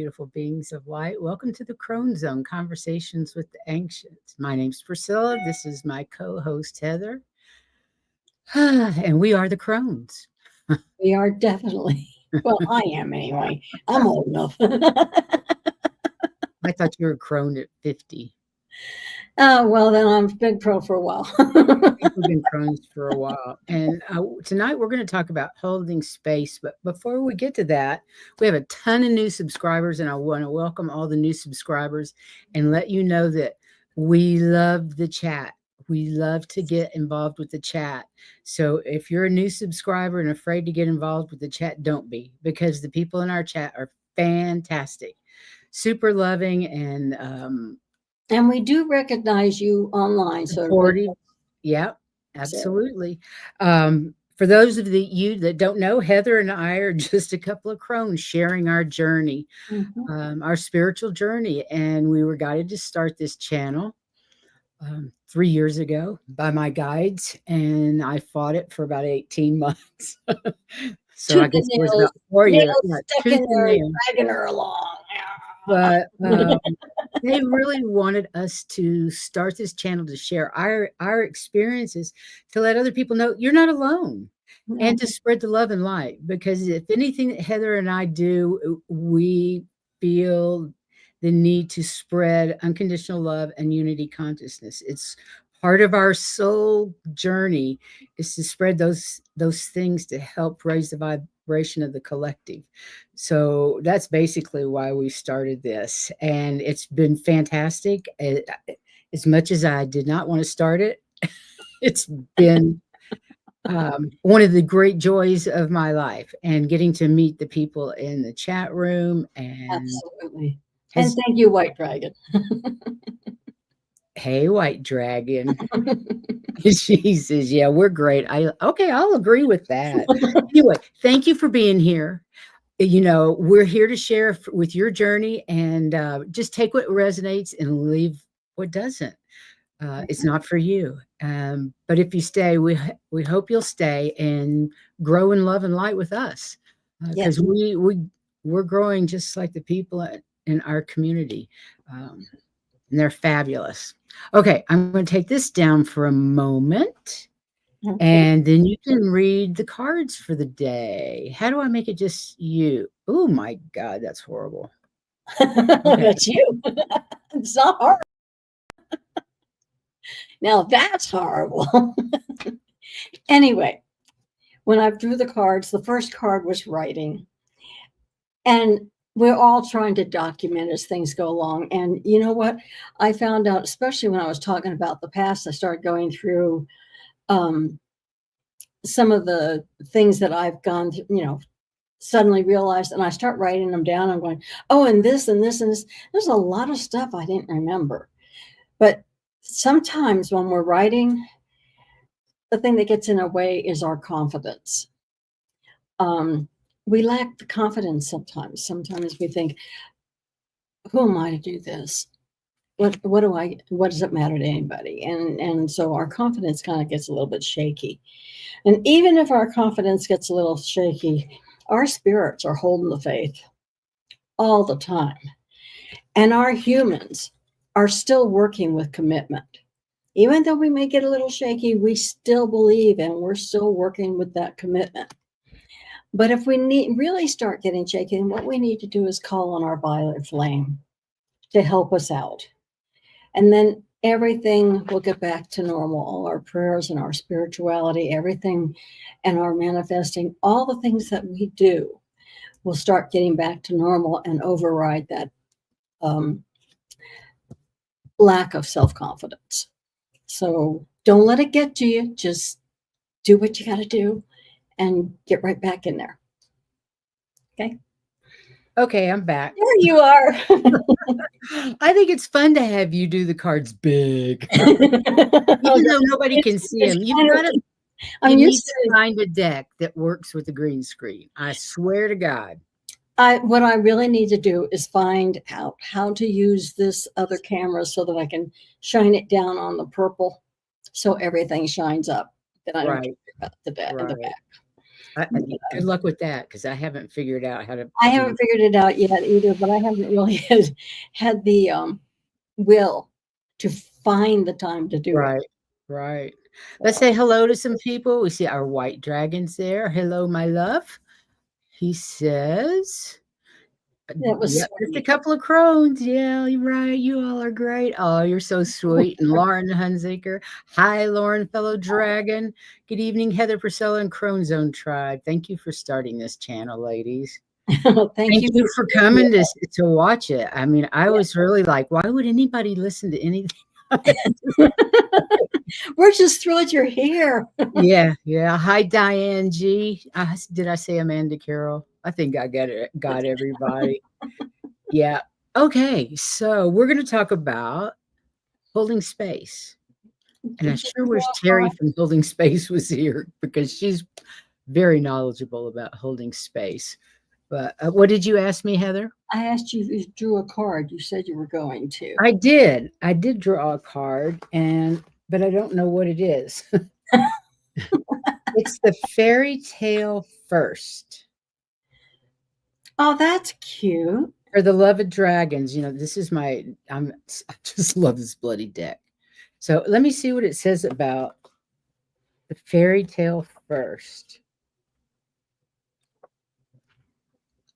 beautiful beings of light. Welcome to the Crone Zone Conversations with the Ancients. My name's Priscilla. This is my co host, Heather. And we are the Crones. We are definitely. Well, I am anyway. I'm old enough. I thought you were Crone at 50. Well, then I'm been pro for a while. We've been Crones for a while. And tonight we're going to talk about holding space. But before we get to that, we have a ton of new subscribers, and I want to welcome all the new subscribers and let you know that we love the chat. We love to get involved with the chat. So if you're a new subscriber and afraid to get involved with the chat, don't be, because the people in our chat are fantastic, super loving, and we do recognize you online. So supportive. Yeah, absolutely. For those of you that don't know, Heather and I are just a couple of crones sharing our journey, our spiritual journey. And we were guided to start this channel 3 years ago by my guides, and I fought it for about 18 months. So I guess it was about 4 years. Stuck in there, dragging her along. But they really wanted us to start this channel to share our experiences, to let other people know you're not alone, and to spread the love and light. Because if anything that Heather and I do, we feel the need to spread unconditional love and unity consciousness. It's part of our soul journey, is to spread those things to help raise the vibration of the collective. So that's basically why we started this, and it's been fantastic. As much as I did not want to start it, it's been one of the great joys of my life, and getting to meet the people in the chat room. And absolutely. And thank you, White Dragon. Hey, White Dragon. She says, yeah, we're great. I'll agree with that. Anyway, thank you for being here. You know, we're here to share with your journey, and just take what resonates and leave what doesn't. It's not for you. But if you stay, we hope you'll stay and grow in love and light with us, because we're growing just like the people in our community, and they're fabulous. Okay, I'm going to take this down for a moment, and then you can read the cards for the day. How do I make it just you? Oh my God, that's horrible. That's you. It's not hard. Now that's horrible. Anyway, when I drew the cards, the first card was writing. And we're all trying to document as things go along. And you know what? I found out, especially when I was talking about the past, I started going through some of the things that I've gone through, suddenly realized, and I start writing them down. I'm going, oh, and this and this and this. There's a lot of stuff I didn't remember. But sometimes when we're writing, the thing that gets in our way is our confidence. We lack the confidence sometimes. Sometimes we think, who am I to do this? What does it matter to anybody? And so our confidence kind of gets a little bit shaky. And even if our confidence gets a little shaky, our spirits are holding the faith all the time. And our humans are still working with commitment. Even though we may get a little shaky, we still believe, and we're still working with that commitment. But if we really start getting shaky, then what we need to do is call on our violet flame to help us out. And then everything will get back to normal. All our prayers and our spirituality, everything, and our manifesting, all the things that we do will start getting back to normal and override that lack of self-confidence. So don't let it get to you. Just do what you got to do and get right back in there. Okay, I'm back. There you are. I think it's fun to have you do the cards big, even though nobody can see them. You need to find a deck that works with the green screen. I swear to God. What I really need to do is find out how to use this other camera so that I can shine it down on the purple, so everything shines up. Then I don't care about the back. Good luck with that because I haven't figured out how to I do. haven't figured it out yet either, but I haven't really had the will to find the time to do it. Right, right. Let's say hello to some people. We see our white dragons there. Hello, my love. He says, That was "Yep, just a sweet. couple of crones. Yeah, you're right. You all are great. Oh, you're so sweet." And Lauren Hunziker. Hi, Lauren, fellow dragon. Good evening, Heather Priscilla and Crone Zone Tribe. Thank you for starting this channel, ladies. Thank Thank you you for for being coming to watch it. I mean, I here. was really like, why would anybody listen to anything? We're just thrilled you're here. Yeah, yeah. Hi, Diane G. Did I say Amanda Carroll? I think I got everybody. Yeah. Okay, so we're going to talk about holding space. And I Did you sure draw wish a Terry card? from Holding Space was here because she's very knowledgeable about holding space. But what did you ask me, Heather? I asked you if you drew a card. You said you were going to. I did. I did draw a card, but I don't know what it is. It's the fairy tale first. Oh, that's cute. For the love of dragons, this is I just love this bloody deck. So let me see what it says about the fairy tale first.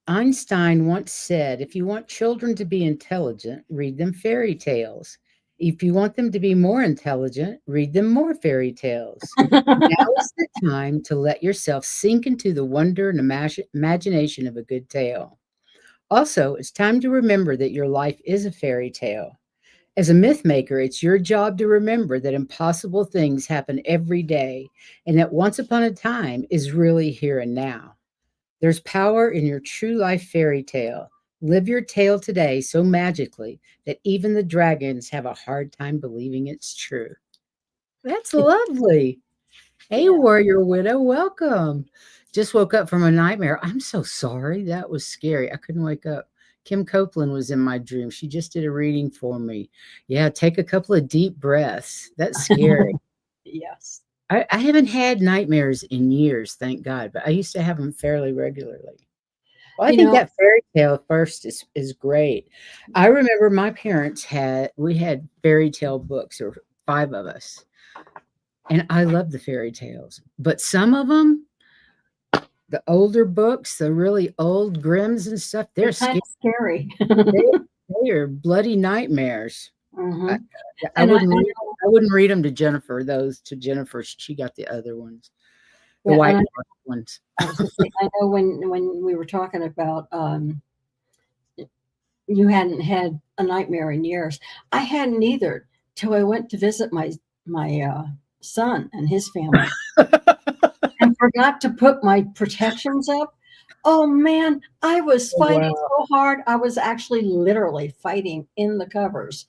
Einstein once said, if you want children to be intelligent, read them fairy tales. If you want them to be more intelligent, read them more fairy tales. Now is the time to let yourself sink into the wonder and imagination of a good tale. Also, it's time to remember that your life is a fairy tale. As a myth maker, it's your job to remember that impossible things happen every day and that once upon a time is really here and now. There's power in your true life fairy tale. Live your tale today so magically that even the dragons have a hard time believing it's true. That's lovely. Hey, Yeah. Warrior Widow, welcome. Just woke up from a nightmare. I'm so sorry. That was scary. I couldn't wake up. Kim Copeland was in my dream. She just did a reading for me. Yeah, take a couple of deep breaths. That's scary. Yes. I haven't had nightmares in years, thank God, but I used to have them fairly regularly. Well, I You think know, that fairy tale first is great. I remember my parents we had fairy tale books, there were 5 of us. And I love the fairy tales, but some of them, the older books, the really old Grimms and stuff, they're they're kind scary. of scary. They are bloody nightmares. I, Mhm. I And I wouldn't read. know, I wouldn't read them to Jennifer. Those to Jennifer, she got the other ones, the yeah, white and ones. I was gonna say, I know when we were talking about you hadn't had a nightmare in years. I hadn't either till I went to visit my son and his family and forgot to put my protections up. Oh man, I was Oh, fighting wow. so hard. I was actually literally fighting in the covers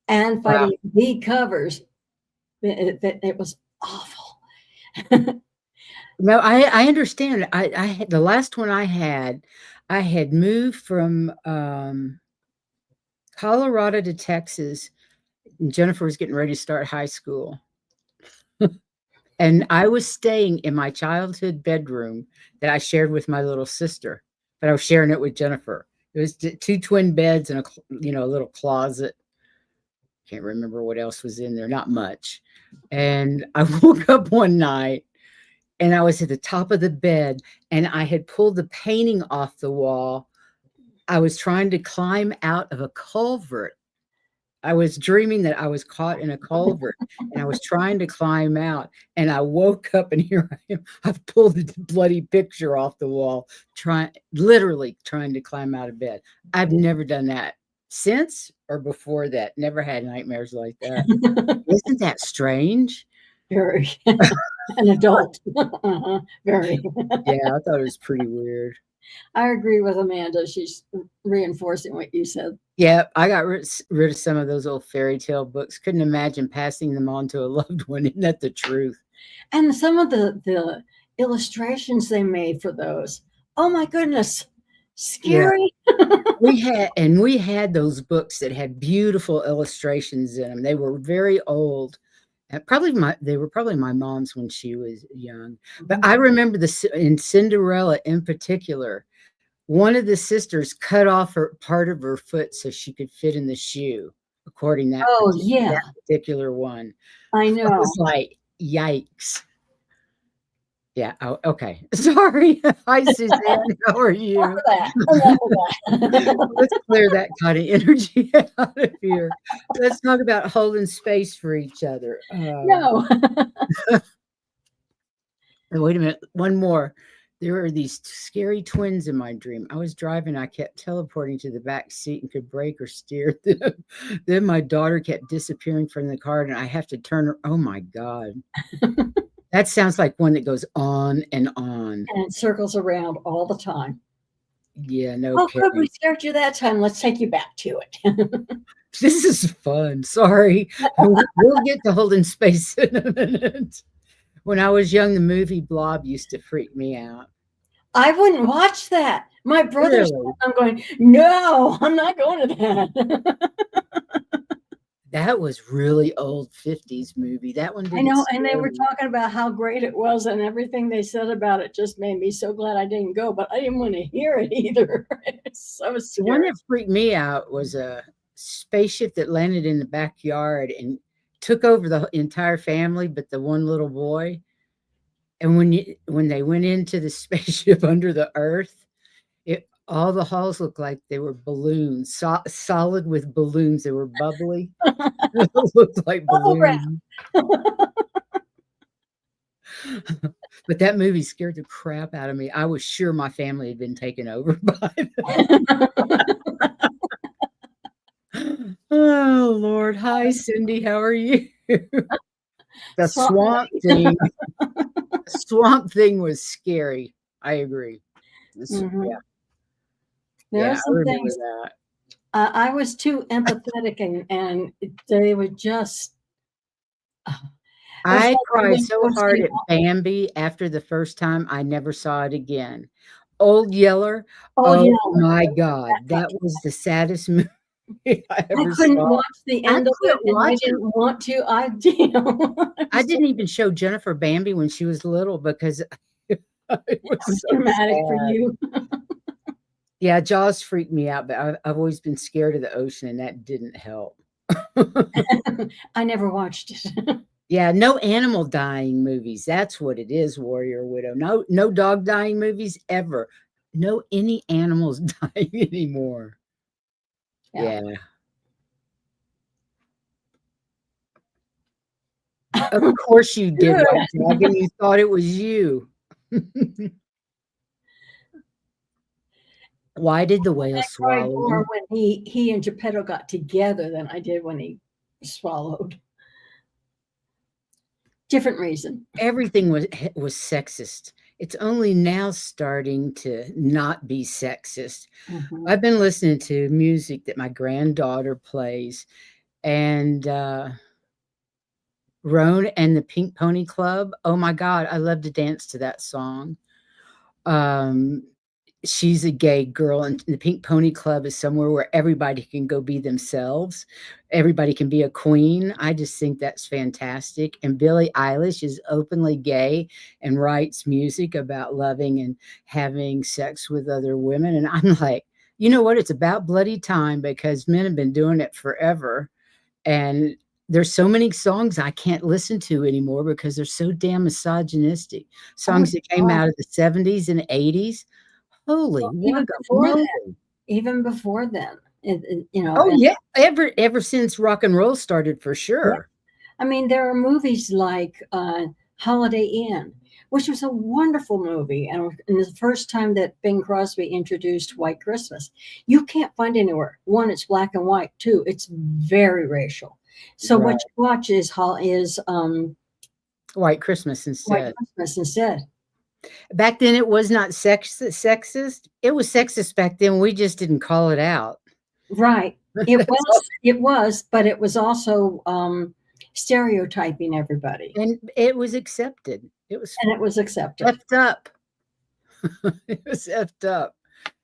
and Wow. fighting the covers. It was awful. No, I understand. I had the last one I had moved from Colorado to Texas. And Jennifer was getting ready to start high school. And I was staying in my childhood bedroom that I shared with my little sister, but I was sharing it with Jennifer. It was 2 twin beds and a little closet. Can't remember what else was in there, not much. And I woke up one night and I was at the top of the bed and I had pulled the painting off the wall. I was trying to climb out of a culvert. I was dreaming that I was caught in a culvert and I was trying to climb out and I woke up and here I am. I've pulled the bloody picture off the wall, literally trying to climb out of bed. I've never done that since or before that. Never had nightmares like that. Isn't that strange? Very an adult. Very. Yeah, I thought it was pretty weird. I agree with Amanda. She's reinforcing what you said. Yeah, I got rid of some of those old fairy tale books. Couldn't imagine passing them on to a loved one. Isn't that the truth? And some of the illustrations they made for those. Oh my goodness. Yeah, Scary. we had those books that had beautiful illustrations in them. They were very old, They were probably my mom's when she was young. But I remember in Cinderella in particular, one of the sisters cut off her part of her foot so she could fit in the shoe, according to Oh, yeah, that particular one. I I know. was like, yikes. Yeah. Oh, okay. Sorry. Hi, Suzanne. How are Enough you? of that. Enough of that. Let's clear that kind of energy out of here. Let's talk about holding space for each other. No. Wait a minute. One more. There were these scary twins in my dream. I was driving. I kept teleporting to the back seat and could brake or steer them. Then my daughter kept disappearing from the car, and I have to turn her. Oh my God. That sounds like one that goes on and on. And it circles around all the time. Yeah, no Oh, good. We kidding. scared you that time. Let's take you back to it. This is fun. Sorry. We'll get to holding space in a minute. When I was young, the movie Blob used to freak me out. I wouldn't watch that. My brother's. Really? I'm going, no, I'm not going to that. That was really old 50s movie. That one I didn't know. And they scare were me. talking about how great it was, and everything they said about it just made me so glad I didn't go, but I didn't want to hear it either. It's so The one scary. that freaked me out was a spaceship that landed in the backyard and took over the entire family, but the one little boy. And when they went into the spaceship under the earth, all the halls looked like they were balloons, solid with balloons. They were bubbly. It looked like Bubble wrap. balloons. But that movie scared the crap out of me. I was sure my family had been taken over by them. Oh, Lord. Hi, Cindy. How are you? The swamp thing. Swamp thing was scary. I agree. Mhm. Yeah. There Yeah, are I some remember things that. I was too empathetic, and they would just. It's I like I cried went to so go hard see. at Bambi after the first time, I never saw it again. Old Yeller, Oh, oh yeah. my God, that was the saddest movie I I ever couldn't saw. watch the I end of it, couldn't and I watch it. didn't want to. I, you know, I I was so didn't even show Jennifer Bambi when she was little because it was so dramatic for sad. you. Yeah, Jaws freaked me out, but I've always been scared of the ocean, and that didn't help. I never watched it. Yeah, no animal dying movies. That's what it is, Warrior Widow. No dog dying movies ever. No any animals dying anymore. Yeah. Yeah. Of course you did, Good. White Dragon. You thought it was you. Why did the whale I cried swallow more him? when he and Geppetto got together than I did when he swallowed. Different reason. Everything was sexist. It's only now starting to not be sexist. Mhm. I've been listening to music that my granddaughter plays, and Roan and the Pink Pony Club. Oh my God, I love to dance to that song. Um, she's a gay girl, and the Pink Pony Club is somewhere where everybody can go be themselves. Everybody can be a queen. I just think that's fantastic. And Billie Eilish is openly gay and writes music about loving and having sex with other women. And I'm like, you know what? It's about bloody time because men have been doing it forever. And there's so many songs I can't listen to anymore because they're so damn misogynistic. Oh, Songs that came God. out of the 70s and 80s. Holy Well, even before guacamole. then. Even before then. You know, Oh, and yeah. Ever since rock and roll started, for yeah. sure. I mean, there are movies like Holiday Inn, which was a wonderful movie, and the first time that Bing Crosby introduced White Christmas. You can't find anywhere. One, it's black and white. Two, it's very racial. So what Right. you watch is White Christmas White instead. Christmas instead. Back then, it was not sexist. It was sexist back then. We just didn't call it out. Right. It That's all. was, but it was also stereotyping everybody, And it was accepted. It was and it was accepted. effed up. It was effed up.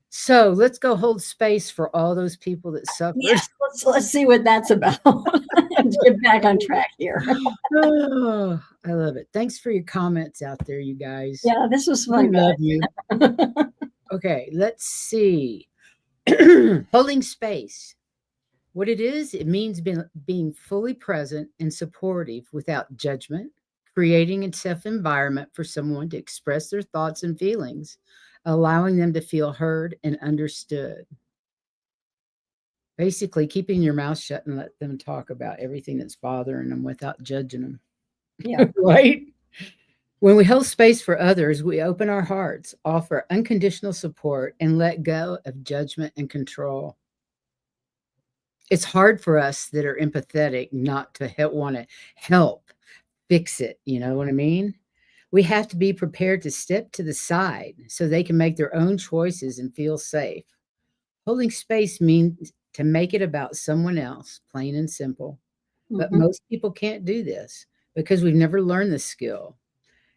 So let's go hold space for all those people that suffered. Yes, let's see what that's about. Get back on track here. Oh, I love it. Thanks for your comments out there, you guys. Yeah, this was We fun, love guys. you. Okay, let's see. Holding space. What it is, it means being fully present and supportive without judgment, creating a safe environment for someone to express their thoughts and feelings, allowing them to feel heard and understood. Basically, keeping your mouth shut and let them talk about everything that's bothering them without judging them. Yeah. Right? When we hold space for others, we open our hearts, offer unconditional support, and let go of judgment and control. It's hard for us that are empathetic not to want to help fix it. You know what I mean? We have to be prepared to step to the side so they can make their own choices and feel safe. Holding space means to make it about someone else, plain and simple. But Mhm. most people can't do this because we've never learned the skill.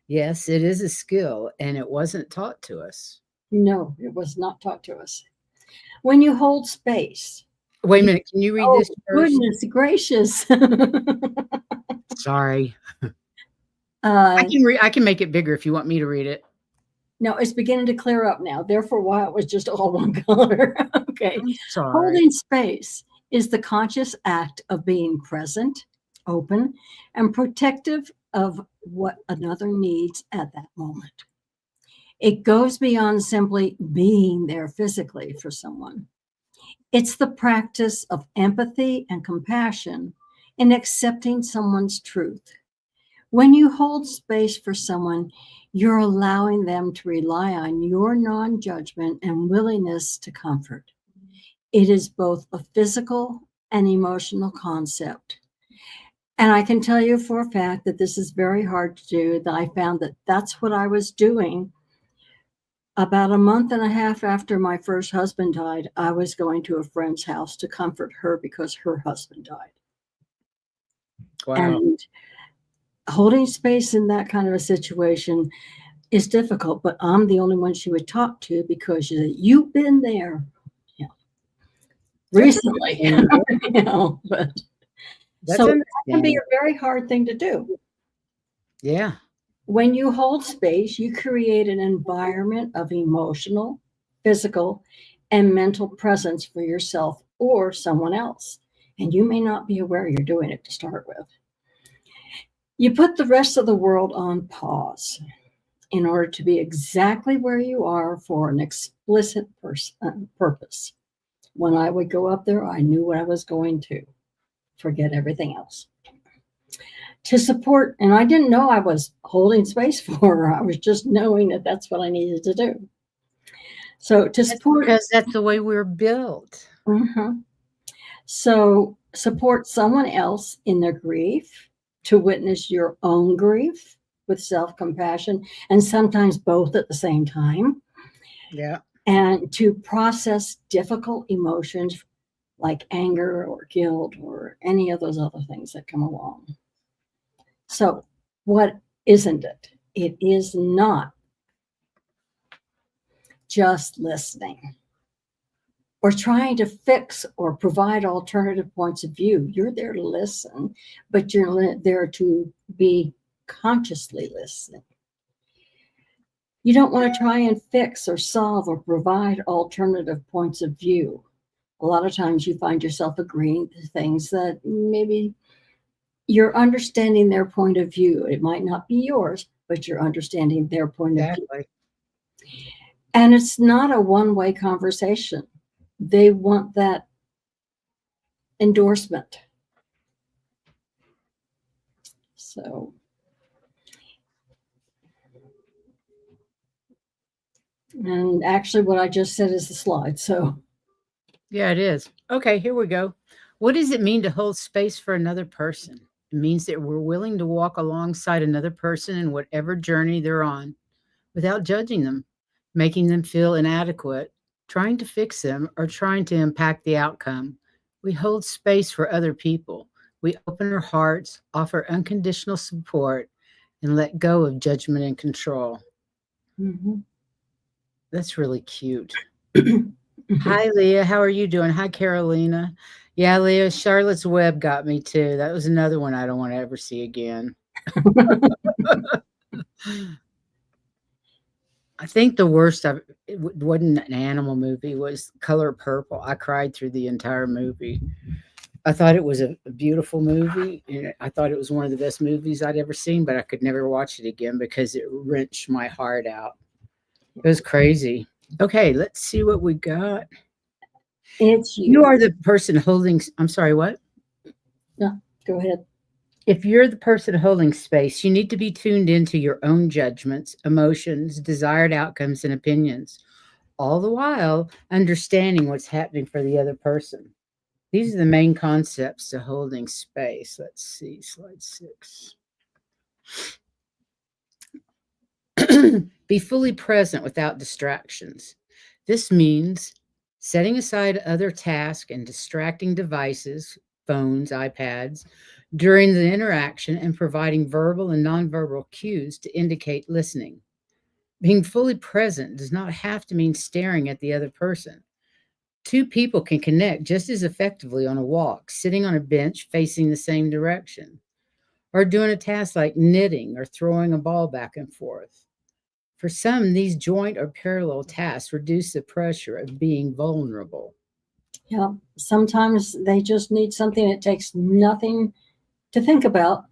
Yes, it is a skill, and it wasn't taught to us. No, it was not taught to us. When you hold space, Wait a minute, can you read oh, this first? goodness gracious. Sorry. uh, I can make it bigger if you want me to read it. no, it's beginning to clear up now. There for a while, it was just all one color. Okay. I'm sorry. Holding space is the conscious act of being present, open, and protective of what another needs at that moment. It goes beyond simply being there physically for someone. It's the practice of empathy and compassion in accepting someone's truth. When you hold space for someone, you're allowing them to rely on your non judgment and willingness to comfort. It is both a physical and emotional concept. And I can tell you for a fact that this is very hard to do. That I found that that's what I was doing. About a month and a half after my first husband died, I was going to a friend's house to comfort her because her husband died. Wow. And holding space in that kind of a situation is difficult, but I'm the only one she would talk to because you've been there. Yeah. Recently. But so that can be a very hard thing to do. Yeah. When you hold space, you create an environment of emotional, physical, and mental presence for yourself or someone else. And you may not be aware you're doing it to start with. You put the rest of the world on pause in order to be exactly where you are for an explicit purpose. When I would go up there, I knew what I was going to. Forget everything else. To support, and I didn't know I was holding space for her. I was just knowing that that's what I needed to do. So to support, because that's the way we're built. Mm-hmm. So support someone else in their grief, to witness your own grief with self-compassion, and sometimes both at the same time. Yeah. And to process difficult emotions like anger or guilt or any of those other things that come along. So, what isn't it? It is not just listening or trying to fix or provide alternative points of view. You're there to listen, but you're there to be consciously listening. You don't want to try and fix or solve or provide alternative points of view. A lot of times you find yourself agreeing to things that maybe you're understanding their point of view. It might not be yours, but you're understanding their point of view. And it's not a one-way conversation. They want that endorsement. So, and actually what I just said is the slide. So, yeah, it is. Okay, here we go. What does it mean to hold space for another person? It means that we're willing to walk alongside another person in whatever journey they're on without judging them, making them feel inadequate, trying to fix them, or trying to impact the outcome. We hold space for other people. We open our hearts, offer unconditional support, and let go of judgment and control. mm-hmm. That's really cute. Hi, Leah. How are you doing? Hi, Carolina. Yeah, Leah, Charlotte's Web got me too. That was another one I don't want to ever see again. I think the worst wasn't an animal movie, was Color Purple. I cried through the entire movie. I thought it was a beautiful movie, and I thought it was one of the best movies I'd ever seen, but I could never watch it again because it wrenched my heart out. It was crazy. Okay, let's see what we got. It's You you. are the person holding, I'm sorry, what? No, go ahead. If you're the person holding space, you need to be tuned into your own judgments, emotions, desired outcomes, and opinions, all the while understanding what's happening for the other person. These are the main concepts to holding space. Let's see, slide 6. Be fully present without distractions. This means setting aside other tasks and distracting devices, phones, iPads, during the interaction and providing verbal and nonverbal cues to indicate listening. Being fully present does not have to mean staring at the other person. Two people can connect just as effectively on a walk, sitting on a bench facing the same direction, or doing a task like knitting or throwing a ball back and forth. For some, these joint or parallel tasks reduce the pressure of being vulnerable. Yeah, sometimes they just need something that takes nothing to think about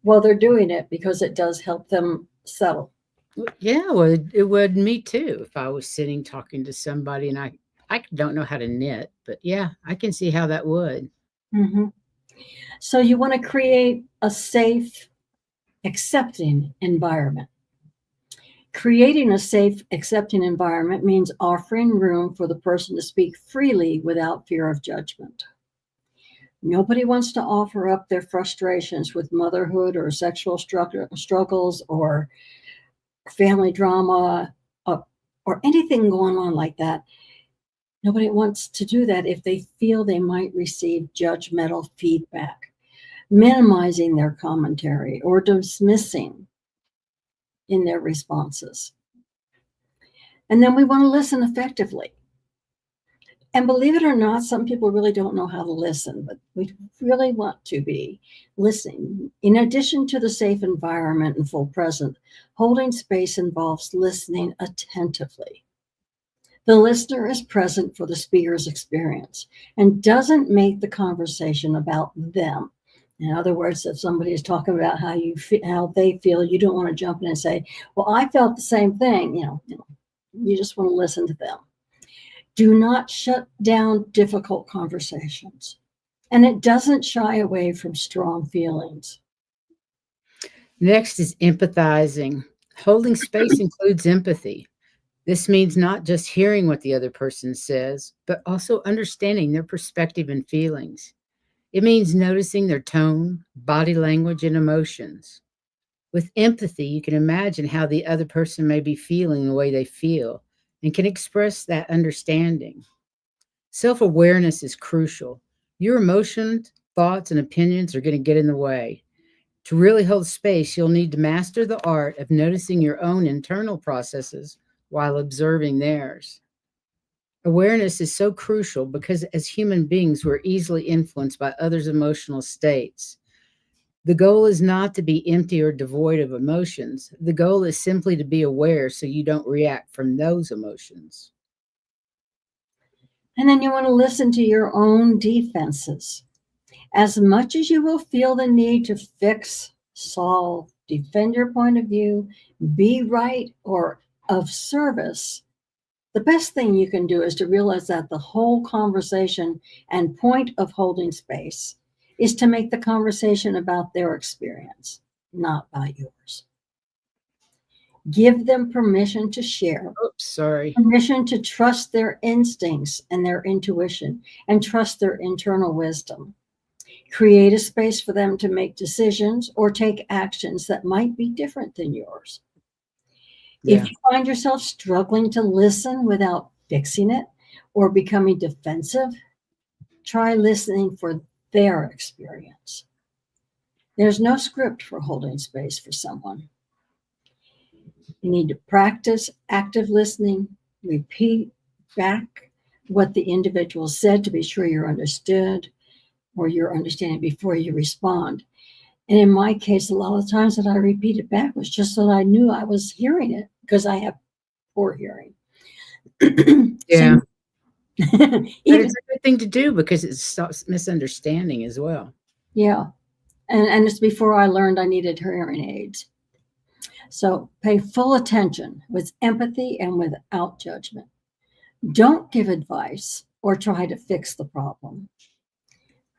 while they're doing it because it does help them settle. Yeah, well, it would me too if I was sitting talking to somebody and I don't know how to knit, but yeah, I can see how that would. hmm So you want to create a safe, accepting environment. Creating a safe, accepting environment means offering room for the person to speak freely without fear of judgment. Nobody wants to offer up their frustrations with motherhood or sexual struggles or family drama or anything going on like that. Nobody wants to do that if they feel they might receive judgmental feedback, minimizing their commentary or dismissing in their responses. And then we want to listen effectively. And believe it or not, some people really don't know how to listen, but we really want to be listening. In addition to the safe environment and full present, holding space involves listening attentively. The listener is present for the speaker's experience and doesn't make the conversation about them. In other words, if somebody is talking about how they feel, you don't want to jump in and say, "Well, I felt the same thing." You just want to listen to them. Do not shut down difficult conversations. And it doesn't shy away from strong feelings. Next is empathizing. Holding space includes empathy. This means not just hearing what the other person says, but also understanding their perspective and feelings. It means noticing their tone, body language, and emotions. With empathy, you can imagine how the other person may be feeling the way they feel and can express that understanding. Self awareness is crucial. Your emotions, thoughts, and opinions are going to get in the way. To really hold space, you'll need to master the art of noticing your own internal processes while observing theirs. Awareness is so crucial because as human beings, we're easily influenced by others' emotional states. The goal is not to be empty or devoid of emotions. The goal is simply to be aware so you don't react from those emotions. And then you want to listen to your own defenses. As much as you will feel the need to fix, solve, defend your point of view, be right, or of service, the best thing you can do is to realize that the whole conversation and point of holding space is to make the conversation about their experience, not about yours. Give them permission to share, Oops, sorry. permission to trust their instincts and their intuition, and trust their internal wisdom. Create a space for them to make decisions or take actions that might be different than yours. Yeah. If you find yourself struggling to listen without fixing it or becoming defensive, try listening for their experience. There's no script for holding space for someone. You need to practice active listening, repeat back what the individual said to be sure you're understood or you're understanding before you respond. And in my case, a lot of times that I repeated back was just so that I knew I was hearing it because I have poor hearing. Yeah. But Even, it's a good thing to do because it stops misunderstanding as well. yeah. And it's before I learned I needed hearing aids. So pay full attention with empathy and without judgment. Don't give advice or try to fix the problem.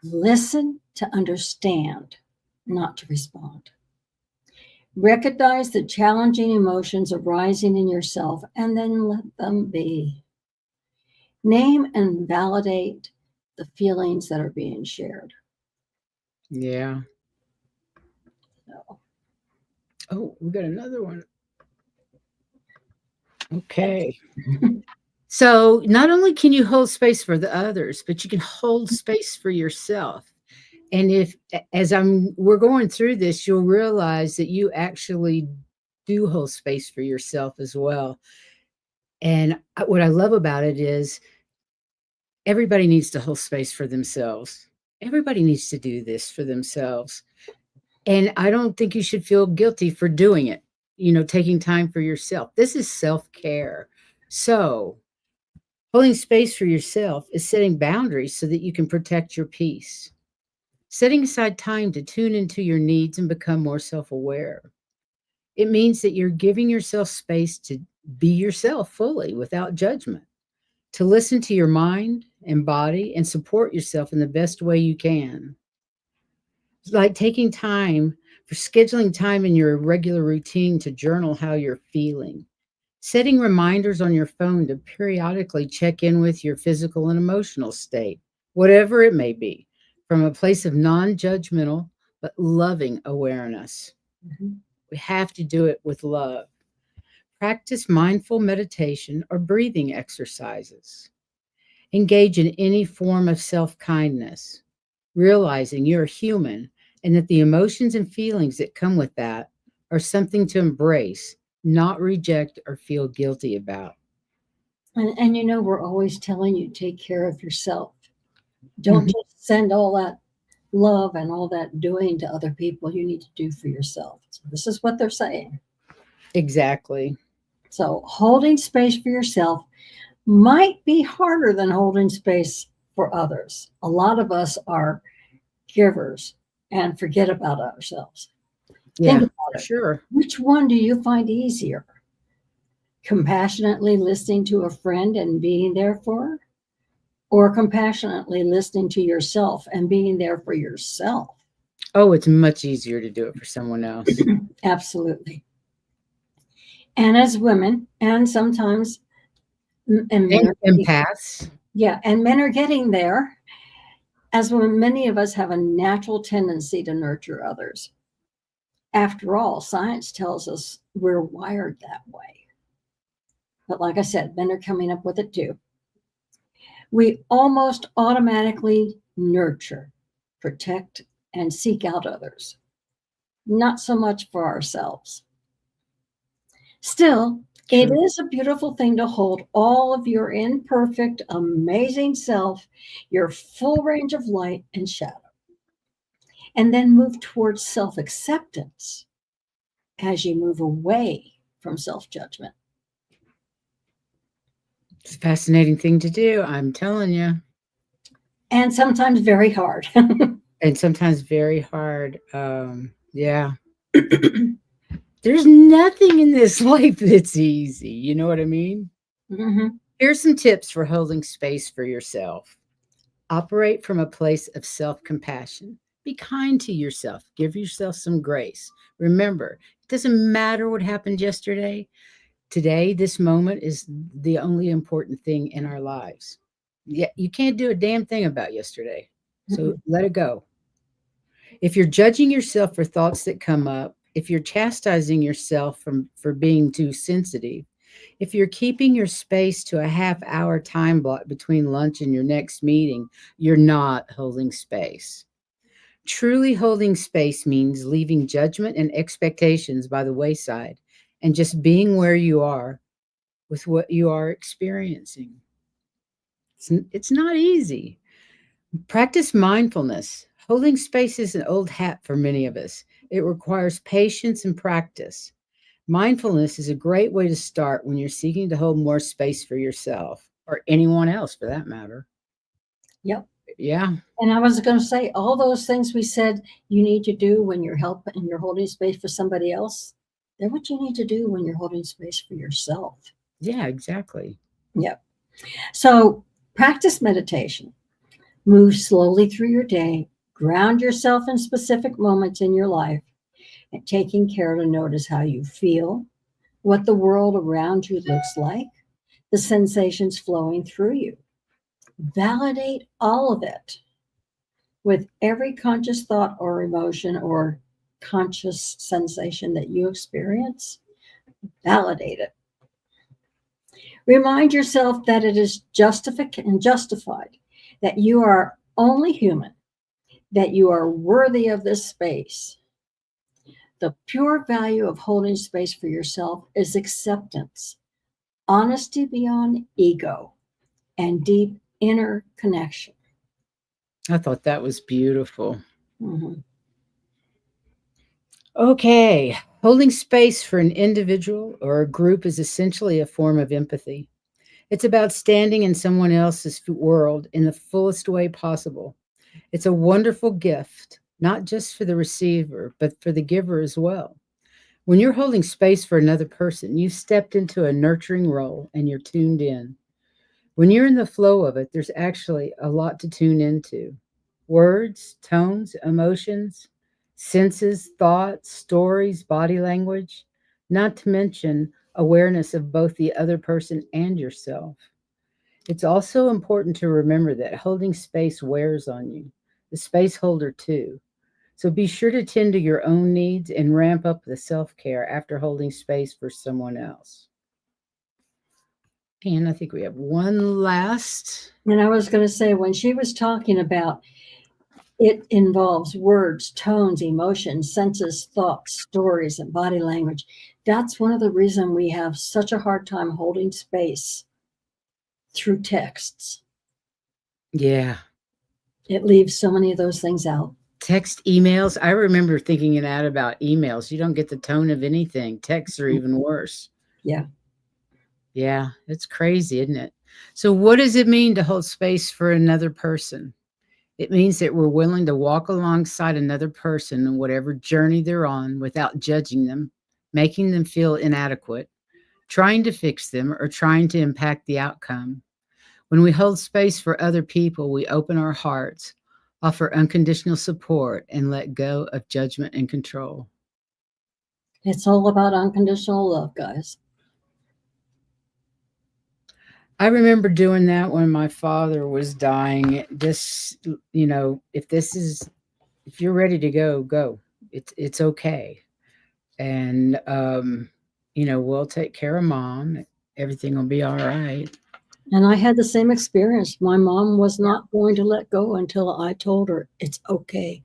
Listen to understand, not to respond. Recognize the challenging emotions arising in yourself and then let them be. Name and validate the feelings that are being shared. Yeah. So, Oh, we got another one. Okay. So not only can you hold space for the others, but you can hold space for yourself. And if as we're going through this, you'll realize that you actually do hold space for yourself as well. And what I love about it is everybody needs to hold space for themselves. Everybody needs to do this for themselves. And I don't think you should feel guilty for doing it, taking time for yourself. This is self-care. So, holding space for yourself is setting boundaries so that you can protect your peace. Setting aside time to tune into your needs and become more self aware. It means that you're giving yourself space to be yourself fully without judgment, to listen to your mind and body and support yourself in the best way you can. It's like taking time for scheduling time in your regular routine to journal how you're feeling, setting reminders on your phone to periodically check in with your physical and emotional state, whatever it may be, from a place of non judgmental but loving awareness. We have to do it with love. Practice mindful meditation or breathing exercises. Engage in any form of self kindness, realizing you're human and that the emotions and feelings that come with that are something to embrace, not reject or feel guilty about. and we're always telling you take care of yourself. Don't Mhm. just send all that love and all that doing to other people. You need to do for yourself. So this is what they're saying. Exactly. So holding space for yourself might be harder than holding space for others. A lot of us are givers and forget about ourselves. Think Yeah, about for it. sure. Which one do you find easier? Compassionately listening to a friend and being there for her? Or compassionately listening to yourself and being there for yourself? Oh, it's much easier to do it for someone else. Absolutely. And as women, and sometimes, and men And are, empaths. yeah, and men are getting there. As women, many of us have a natural tendency to nurture others. After all, science tells us we're wired that way. But like I said, men are coming up with it too. We almost automatically nurture, protect, and seek out others, not so much for ourselves. Still, it True. is a beautiful thing to hold all of your imperfect, amazing self, your full range of light and shadow, and then move towards self acceptance as you move away from self judgment. It's a fascinating thing to do, I'm telling you. And sometimes very hard. And sometimes very hard. Yeah. There's nothing in this life that's easy. You know what I mean? Mhm. Here's some tips for holding space for yourself. Operate from a place of self compassion. Be kind to yourself. Give yourself some grace. Remember, it doesn't matter what happened yesterday. Today, this moment is the only important thing in our lives. Yeah, you can't do a damn thing about yesterday. So let it go. If you're judging yourself for thoughts that come up, if you're chastising yourself for being too sensitive, if you're keeping your space to a half-hour time block between lunch and your next meeting, you're not holding space. Truly holding space means leaving judgment and expectations by the wayside and just being where you are with what you are experiencing. It's not easy. Practice mindfulness. Holding space is an old hat for many of us. It requires patience and practice. Mindfulness is a great way to start when you're seeking to hold more space for yourself or anyone else for that matter. Yep. Yeah. And I was going to say all those things we said you need to do when you're helping and you're holding space for somebody else. They're what you need to do when you're holding space for yourself. Yeah, exactly. Yep. So practice meditation. Move slowly through your day. Ground yourself in specific moments in your life and taking care to notice how you feel, what the world around you looks like, the sensations flowing through you. Validate all of it with every conscious thought or emotion or conscious sensation that you experience. Validate it. Remind yourself that it is justified, that you are only human, that you are worthy of this space. The pure value of holding space for yourself is acceptance, honesty beyond ego, and deep inner connection. I thought that was beautiful. Mhm. Okay. Holding space for an individual or a group is essentially a form of empathy. It's about standing in someone else's world in the fullest way possible. It's a wonderful gift, not just for the receiver, but for the giver as well. When you're holding space for another person, you've stepped into a nurturing role and you're tuned in. When you're in the flow of it, there's actually a lot to tune into: words, tones, emotions, senses, thoughts, stories, body language, not to mention awareness of both the other person and yourself. It's also important to remember that holding space wears on you, the space holder too. So be sure to tend to your own needs and ramp up the self care after holding space for someone else. And I think we have one last. And I was going to say, when she was talking about it involves words, tones, emotions, senses, thoughts, stories, and body language, that's one of the reasons we have such a hard time holding space through texts. Yeah. It leaves so many of those things out. Text, emails. I remember thinking an ad about emails. You don't get the tone of anything. Texts are even worse. Yeah. Yeah, it's crazy, isn't it? So, what does it mean to hold space for another person? It means that we're willing to walk alongside another person in whatever journey they're on without judging them, making them feel inadequate, trying to fix them, or trying to impact the outcome. When we hold space for other people, we open our hearts, offer unconditional support, and let go of judgment and control. It's all about unconditional love, guys. I remember doing that when my father was dying. If you're ready to go, go. It's okay. And we'll take care of mom. Everything will be all right. And I had the same experience. My mom was not going to let go until I told her, it's okay.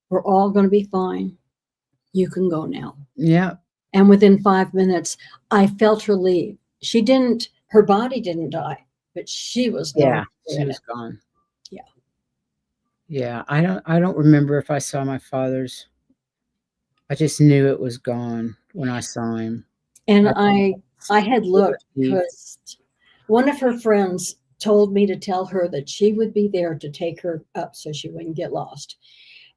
We're all going to be fine. You can go now. Yeah. And within 5 minutes, I felt her leave. Her body didn't die, but she was gone. Yeah. She was gone. Yeah. Yeah. I don't remember if I saw my father's. I just knew it was gone when I saw him. And I had looked because one of her friends told me to tell her that she would be there to take her up so she wouldn't get lost.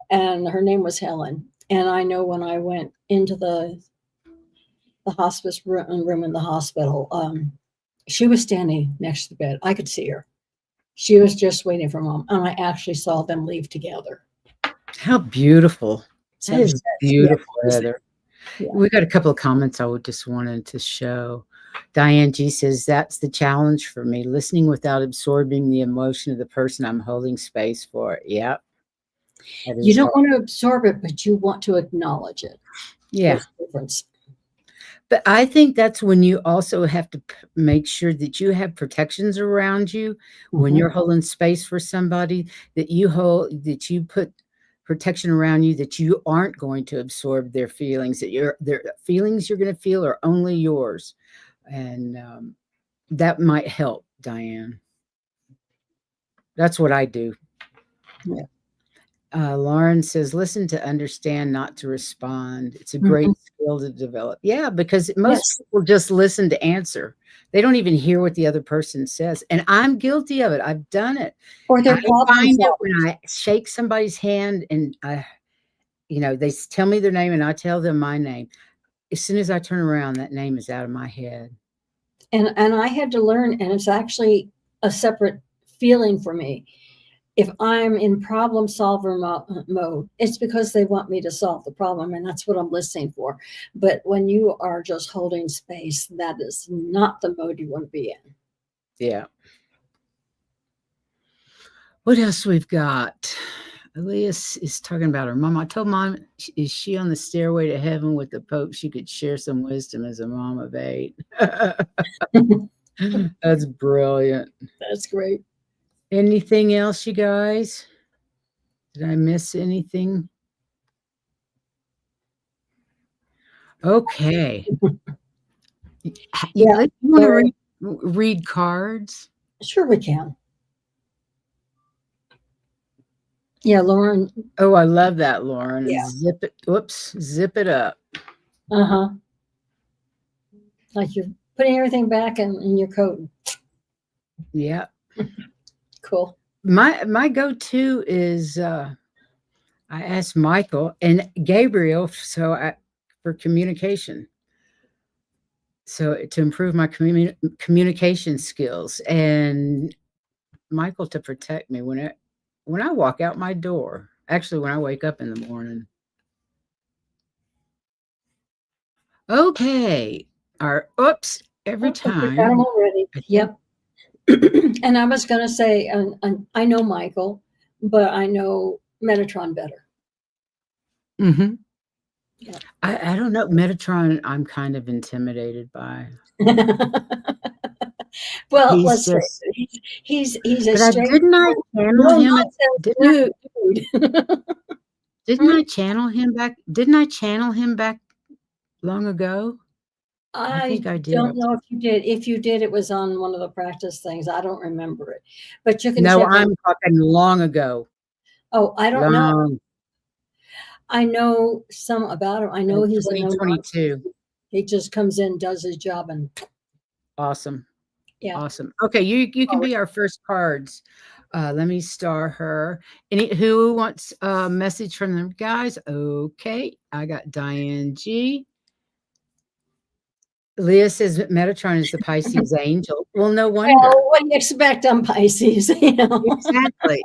And her name was Helen. And I know when I went into the hospice room in the hospital, she was standing next to the bed. I could see her. She was just waiting for mom. And I actually saw them leave together. How beautiful. That is beautiful, yeah. Heather. Yeah. We got a couple of comments I just wanted to show. Diane G says, that's the challenge for me, listening without absorbing the emotion of the person I'm holding space for. Yep. You don't want to absorb it, but you want to acknowledge it. Yeah. There's a difference. But I think that's when you also have to make sure that you have protections around you when you're holding space for somebody, that you put protection around you, that you aren't going to absorb their feelings, that their feelings you're going to feel are only yours. and that might help, Diane. That's what I do. Yeah. Lauren says, listen to understand, not to respond. It's a great skill to develop. Yeah, because most people just listen to answer. They don't even hear what the other person says. And I'm guilty of it. I've done it. Or they're I find it when I shake somebody's hand and they tell me their name and I tell them my name. As soon as I turn around, that name is out of my head. And I had to learn, and it's actually a separate feeling for me. If I'm in problem solver mode, it's because they want me to solve the problem, and that's what I'm listening for. But when you are just holding space, that is not the mode you want to be in. Yeah. What else we've got? Elias is talking about her mom. I told Mom, is she on the stairway to heaven with the Pope? She could share some wisdom as a mom of 8. That's brilliant. That's great. Anything else, you guys? Did I miss anything? Okay. Yeah. You want to read cards? Sure, we can. Yeah, Lauren. Oh, I love that, Lauren. Yeah. Zip it. Whoops. Zip it up. Uh-huh. Like you're putting everything back in your coat. Yeah. Cool. My go-to is I asked Michael and Gabriel for communication. So to improve my communication skills, and Michael to protect me when I walk out my door. Actually, when I wake up in the morning. Okay. Every time. Got them already. Yep. And I was going to say, I know Michael, but I know Metatron better. Mm-hmm. Yeah. I don't know. Metatron, I'm kind of intimidated by. Well, let's say he's a straight. Didn't I channel him? Didn't I channel him back? Didn't I channel him back long ago? I think I did. Don't know if you did. If you did, it was on one of the practice things. I don't remember it, but you can. No, I'm talking long ago. Oh, I don't know. I know some about him. I know he's 2022. He just comes in, does his job, and awesome. Yeah, awesome. Okay, you can be our first cards. Let me star her. Who wants a message from them guys? Okay, I got Diane G. Leah says that Metatron is the Pisces angel. Well, no wonder. Well, what do you expect on Pisces? Exactly.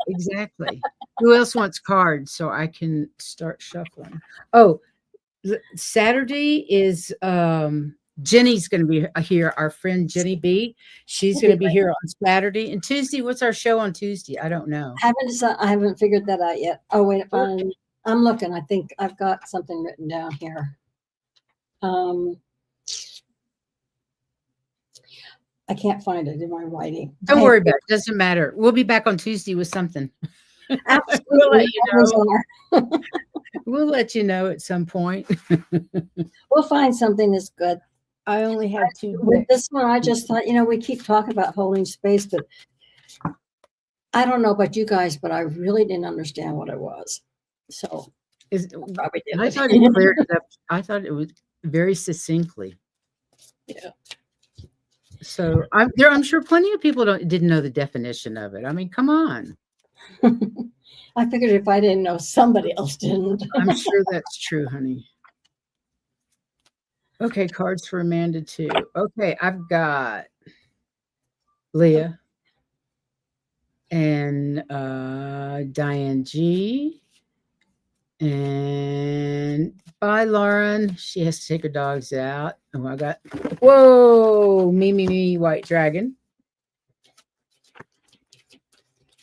Who else wants cards so I can start shuffling? Oh, Saturday is Jenny's going to be here. Our friend Jenny B. She's going to be here on Saturday. And Tuesday, what's our show on Tuesday? I don't know. I haven't figured that out yet. Oh, wait, I'm looking. I think I've got something written down here. I can't find it in my writing. Don't worry about it. Doesn't matter. We'll be back on Tuesday with something. Absolutely. We'll let you know at some point. We'll find something that's good. I only have 2. With this one, I just thought, we keep talking about holding space, but I don't know about you guys, but I really didn't understand what it was. So probably did. I thought it cleared it up. I thought it was very succinctly. Yeah. So I'm sure plenty of people didn't know the definition of it. I mean, come on. I figured if I didn't know, somebody else didn't. I'm sure that's true, honey. Okay, cards for Amanda too. Okay, I've got Leah and Diane G. And bye, Lauren. She has to take her dogs out. Oh, I got, whoa, me, White Dragon.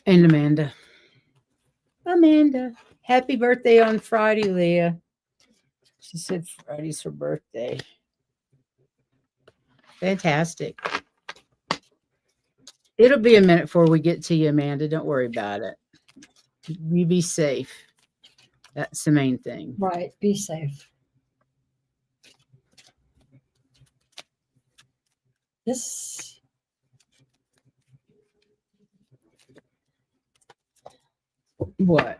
And Amanda. Happy birthday on Friday, Leah. She said Friday's her birthday. Fantastic. It'll be a minute before we get to you, Amanda. Don't worry about it. You be safe. That's the main thing. Right. Be safe. This, What?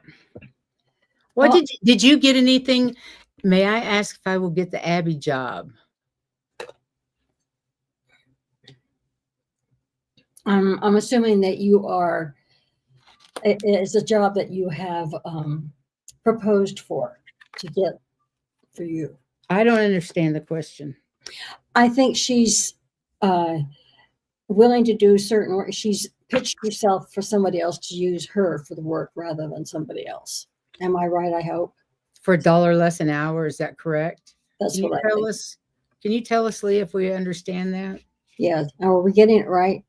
Oh. Did you get anything? May I ask if I will get the Abby job? I'm assuming that you are, it's a job that you have proposed to get for you. I don't understand the question. I think she's willing to do certain work. She's pitched herself for somebody else to use her for the work rather than somebody else. Am I right? I hope. For $1 less an hour, is that correct? That's Can you what I tell think. us? Can you tell us, Lee, if we understand that? Yeah. Are we getting it right?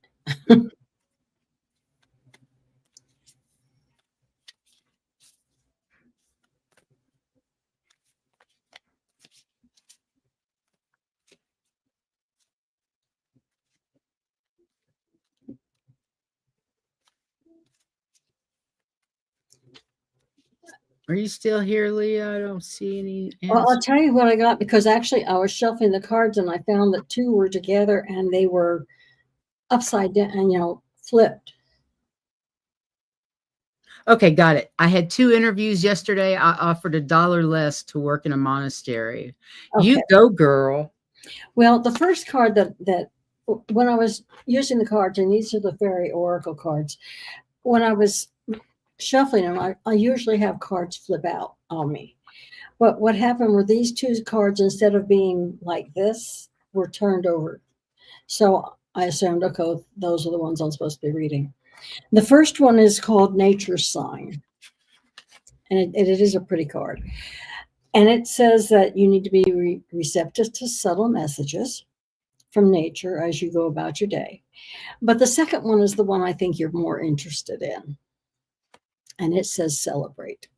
Are you still here, Leah? I don't see any Well, I'll answer. tell you what I got, because actually I was shuffling the cards and I found that 2 were together and they were upside down and, flipped. Okay, got it. I had 2 interviews yesterday. I offered $1 less to work in a monastery. You Okay. go, girl. Well, the first card that when I was using the cards, and these are the fairy oracle cards, when I was shuffling them, I usually have cards flip out on me. But what happened were these 2 cards, instead of being like this, were turned over. So I assumed, okay, those are the ones I'm supposed to be reading. The first one is called Nature's Sign. And it is a pretty card. And it says that you need to be receptive to subtle messages from nature as you go about your day. But the second one is the one I think you're more interested in. And it says celebrate.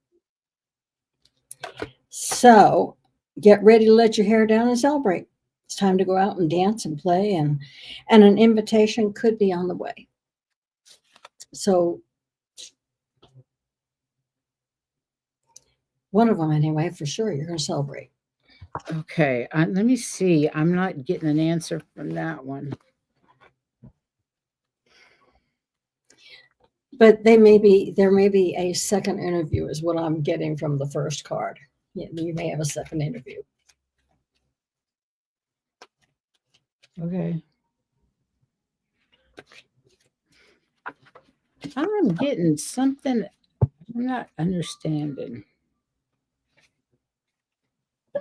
So get ready to let your hair down and celebrate. It's time to go out and dance and play, and an invitation could be on the way. So one of them anyway, for sure, you're going to celebrate. Okay, let me see. I'm not getting an answer from that one. But there may be a second interview is what I'm getting from the first card. You may have a second interview. Okay. I'm getting something I'm not understanding.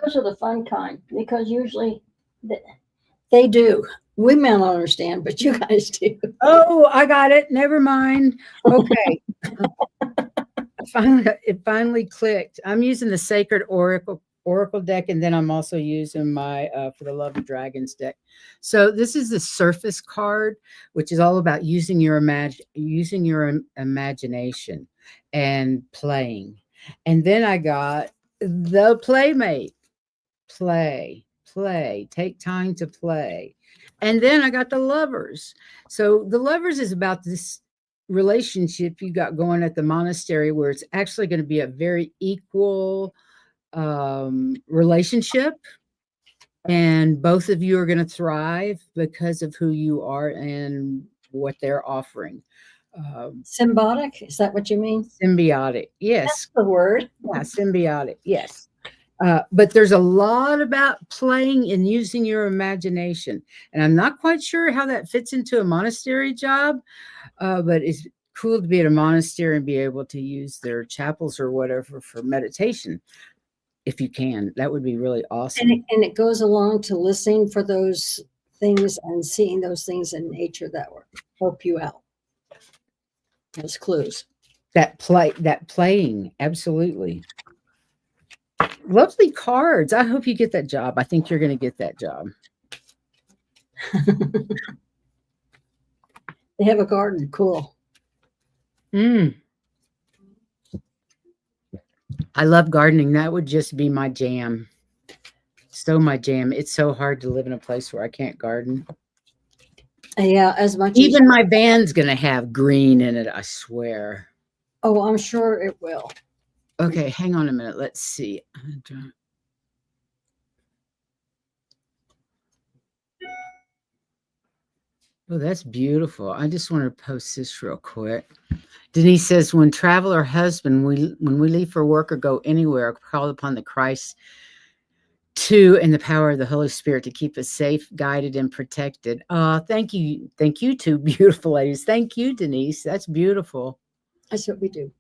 Those are the fun kind, because usually they do. We may not understand, but you guys do. Oh, I got it. Never mind. Okay. It finally clicked. I'm using the Sacred Oracle deck, and then I'm also using my For the Love of Dragons deck. So this is the Surface card, which is all about using your imagination and playing. And then I got the Playmate. Play, take time to play. And then I got the Lovers. So the Lovers is about this relationship you got going at the monastery, where it's actually going to be a very equal relationship, and both of you are going to thrive because of who you are and what they're offering. Symbiotic, is that what you mean? Symbiotic, yes. That's the word. Yeah, symbiotic, yes. But there's a lot about playing and using your imagination. And I'm not quite sure how that fits into a monastery job, but it's cool to be at a monastery and be able to use their chapels or whatever for meditation. If you can, that would be really awesome. And it goes along to listening for those things and seeing those things in nature that will help you out. Those clues. That playing, absolutely. Lovely cards. I hope you get that job. I think you're going to get that job. They have a garden. Cool. I love gardening. That would just be my jam. So my jam. It's so hard to live in a place where I can't garden. Yeah, as much Even my van's going to have green in it, I swear. Oh, I'm sure it will. Okay, hang on a minute. Let's see. Oh, that's beautiful. I just want to post this real quick. Denise says, when travel or husband, when we leave for work or go anywhere, call upon the Christ too and the power of the Holy Spirit to keep us safe, guided, and protected. Thank you. Thank you two beautiful ladies. Thank you, Denise. That's beautiful. That's what we do.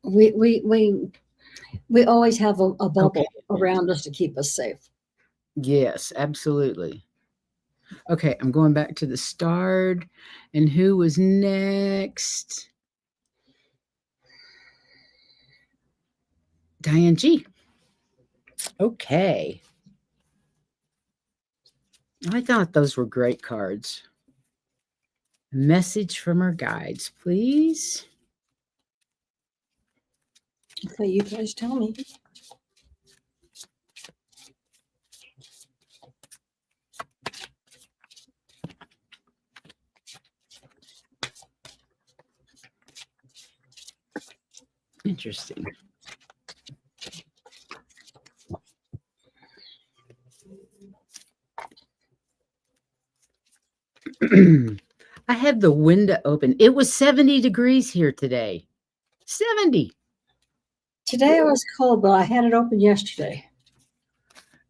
We always have a bubble around us to keep us safe. Yes, absolutely. Okay, I'm going back to the start. And who was next? Diane G. Okay. I thought those were great cards. Message from our guides, please. Okay, you guys tell me. Interesting. I have the window open. It was 70 degrees here today. 70. Today it was cold, but I had it open yesterday.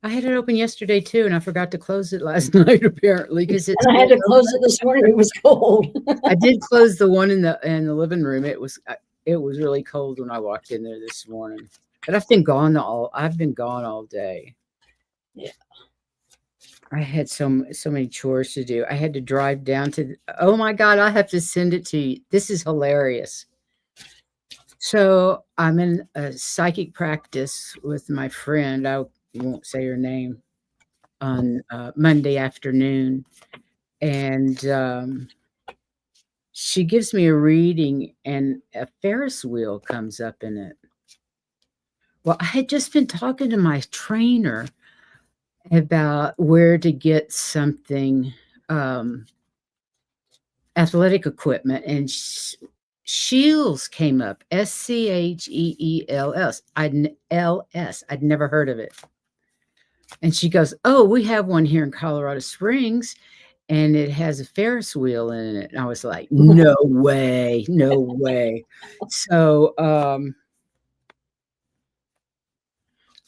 I had it open yesterday too, and I forgot to close it last night apparently because it's. And I had to close it this morning. It was cold. I did close the one in the living room. It was really cold when I walked in there this morning. But I've been gone all day. Yeah. I had so many chores to do. I had to drive down to, oh my God, I have to send it to you. This is hilarious. So I'm in a psychic practice with my friend. I won't say her name, on Monday afternoon. And she gives me a reading and a Ferris wheel comes up in it. Well, I had just been talking to my trainer about where to get something, athletic equipment, and Scheels came up. SCHEELS. I'd never heard of it. And she goes, oh, we have one here in Colorado Springs, and it has a Ferris wheel in it. And I was like, no way, no way. So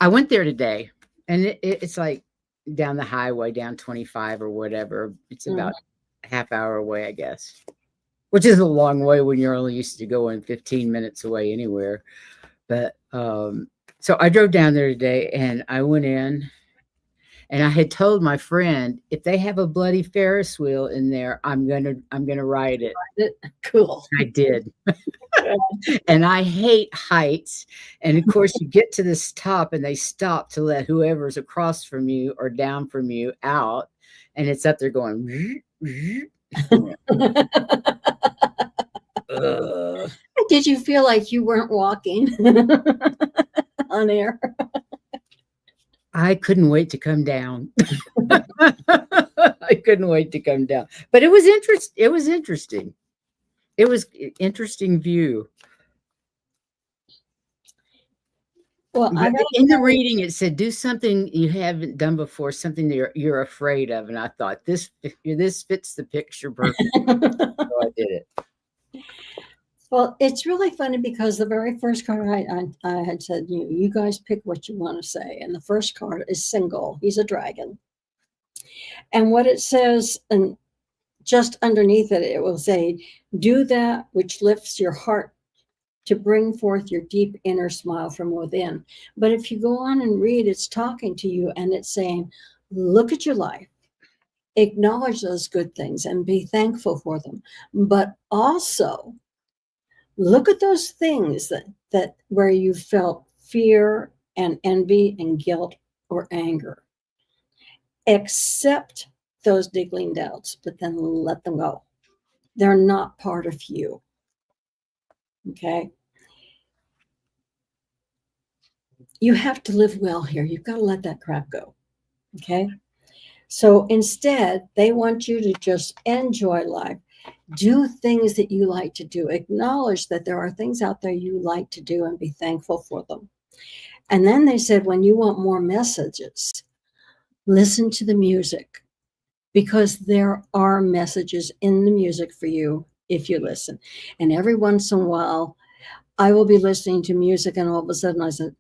I went there today, and it's like down the highway, down 25 or whatever. It's about a half hour away, I guess, which is a long way when you're only used to going 15 minutes away anywhere. But so I drove down there today, and I went in, and I had told my friend, if they have a bloody Ferris wheel in there, I'm gonna ride it. Cool. I did. And I hate heights. And of course, you get to this top, and they stop to let whoever's across from you or down from you out, and it's up there going. Did you feel like you weren't walking on air? I couldn't wait to come down. I couldn't wait to come down. But it was interesting. It was interesting. It was an interesting view. Well, in the reading, it said, do something you haven't done before, something that you're afraid of. And I thought, this fits the picture perfectly. So I did it. Well, it's really funny because the very first card I had said, you guys pick what you want to say. And the first card is single. He's a dragon. And what it says, and just underneath it, it will say, do that which lifts your heart to bring forth your deep inner smile from within. But if you go on and read, it's talking to you, and it's saying, look at your life, acknowledge those good things and be thankful for them. But also look at those things that where you felt fear and envy and guilt or anger. Accept those niggling doubts, but then let them go. They're not part of you. Okay? You have to live well here. You've got to let that crap go. Okay? So instead, they want you to just enjoy life. Do things that you like to do. Acknowledge that there are things out there you like to do and be thankful for them. And then they said, when you want more messages, listen to the music. because there are messages in the music for you if you listen. And every once in a while, I will be listening to music, and all of a sudden I said,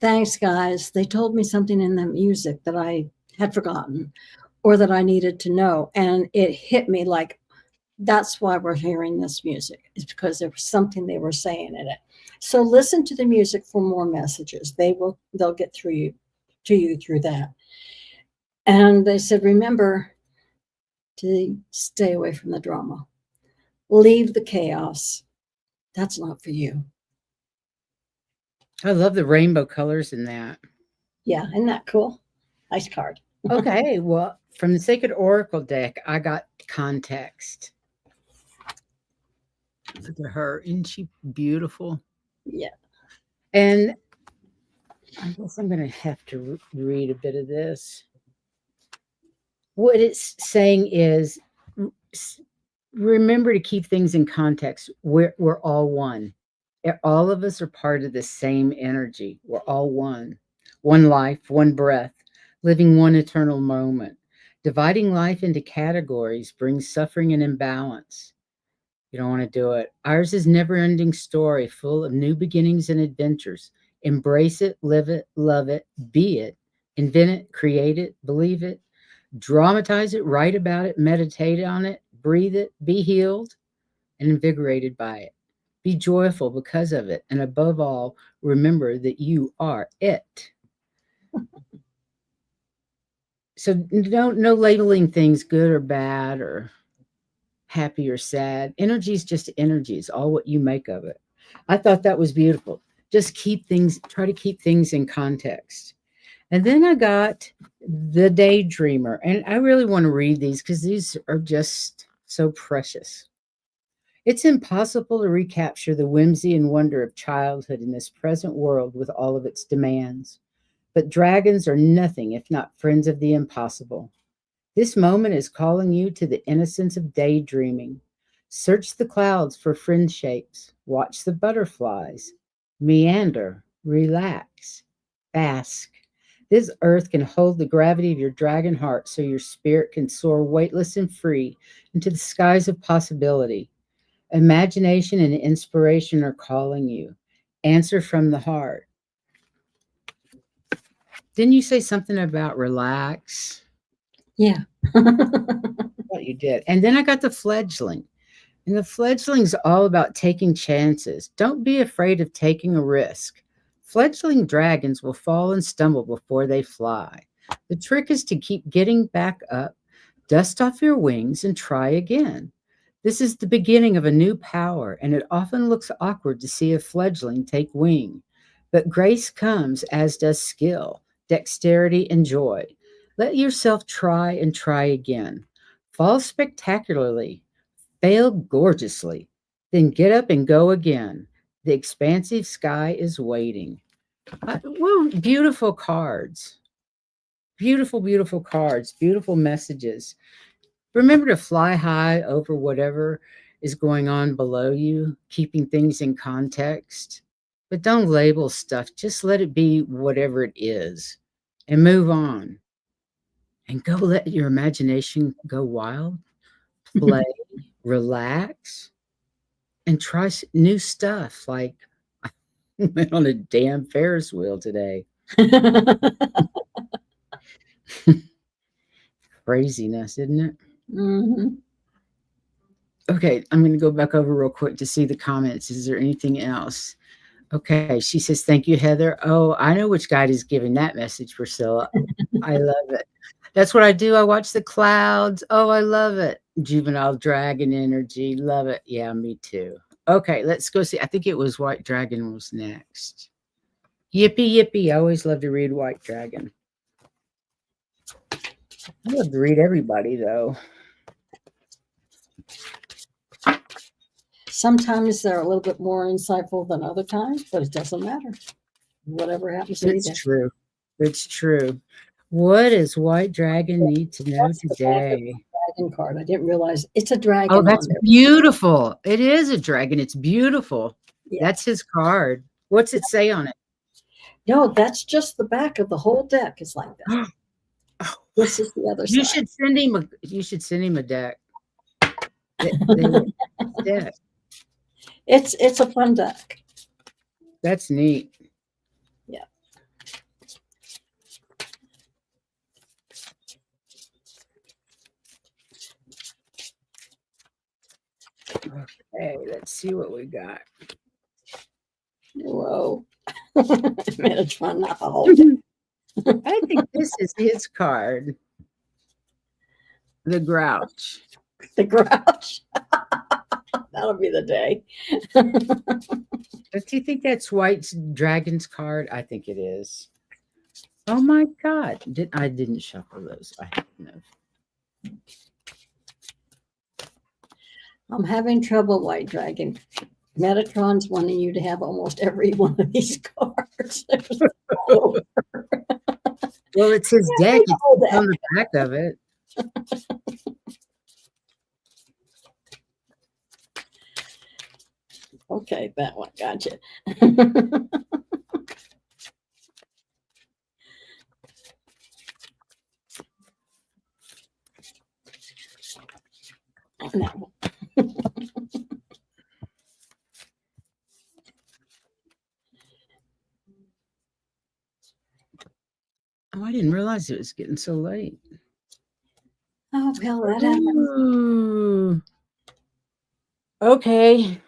thanks, guys. They told me something in that music that I had forgotten or that I needed to know. And it hit me like, that's why we're hearing this music, is because there was something they were saying in it. So listen to the music for more messages. They'll get to you through that. And they said, remember to stay away from the drama. Leave the chaos. That's not for you. I love the rainbow colors in that. Yeah, isn't that cool? Nice card. Okay, well, from the Sacred Oracle deck, I got Context. Look at her. Isn't she beautiful? Yeah. And I guess I'm going to have to read a bit of this. What it's saying is, remember to keep things in context. We're all one. All of us are part of the same energy. We're all one. One life, one breath, living one eternal moment. Dividing life into categories brings suffering and imbalance. You don't want to do it. Ours is never-ending story, full of new beginnings and adventures. Embrace it, live it, love it, be it, invent it, create it, believe it, dramatize it, write about it, meditate on it, breathe it, be healed and invigorated by it. Be joyful because of it. And above all, remember that you are it. So no labeling things good or bad or happy or sad. Energy is just energy. It's all what you make of it. I thought that was beautiful. Just try to keep things in context. And then I got The Daydreamer. And I really want to read these because these are just so precious. It's impossible to recapture the whimsy and wonder of childhood in this present world with all of its demands. But dragons are nothing if not friends of the impossible. This moment is calling you to the innocence of daydreaming. Search the clouds for friend shapes. Watch the butterflies. Meander, relax, bask. This earth can hold the gravity of your dragon heart so your spirit can soar weightless and free into the skies of possibility. Imagination and inspiration are calling you. Answer from the heart. Didn't you say something about relax? Yeah. What you did. And then I got the fledgling. And the fledgling's all about taking chances. Don't be afraid of taking a risk. Fledgling dragons will fall and stumble before they fly. The trick is to keep getting back up, dust off your wings, and try again. This is the beginning of a new power, and it often looks awkward to see a fledgling take wing. But grace comes, as does skill, dexterity, and joy. Let yourself try and try again. Fall spectacularly, fail gorgeously, then get up and go again. The expansive sky is waiting. Well, beautiful cards. Beautiful, beautiful cards, beautiful messages. Remember to fly high over whatever is going on below you, keeping things in context. But don't label stuff. Just let it be whatever it is and move on. And go let your imagination go wild, play, relax, and try new stuff. Like I went on a damn Ferris wheel today. Craziness, isn't it? Mm-hmm. Okay, I'm going to go back over real quick to see the comments. Is there anything else? Okay, she says, thank you, Heather. Oh, I know which guide is giving that message, Priscilla. I love it. That's what I do. I watch the clouds. Oh, I love it. Juvenile dragon energy. Love it. Yeah, me too. Okay, let's go see. I think it was White Dragon was next. Yippee, yippee. I always love to read White Dragon. I love to read everybody, though. Sometimes they're a little bit more insightful than other times, but it doesn't matter. Whatever happens to be It's there. true. It's true. What does White Dragon need to know That's the back of today? Dragon card. I didn't realize it's a dragon. Oh, on that's there. beautiful. It is a dragon. It's beautiful. Yeah. That's his card. What's it say on it? No, that's just the back of the whole deck is like that. This is the other You side. should send him a deck. Deck. It's a fun deck. That's neat. Yeah. Okay, let's see what we got. Whoa. Metatron, not the whole thing. I think this is his card. The Grouch. The Grouch. That'll be the day. Do you think that's White's Dragon's card? I think it is. Oh my God. I didn't shuffle those. I hadn't have. I'm having trouble, White Dragon. Metatron's wanting you to have almost every one of these cards. Well, it's his deck. It's on the back of it. Okay, that one, gotcha. No. Oh, I didn't realize it was getting so late. Oh, well, that happens. Ooh. Okay.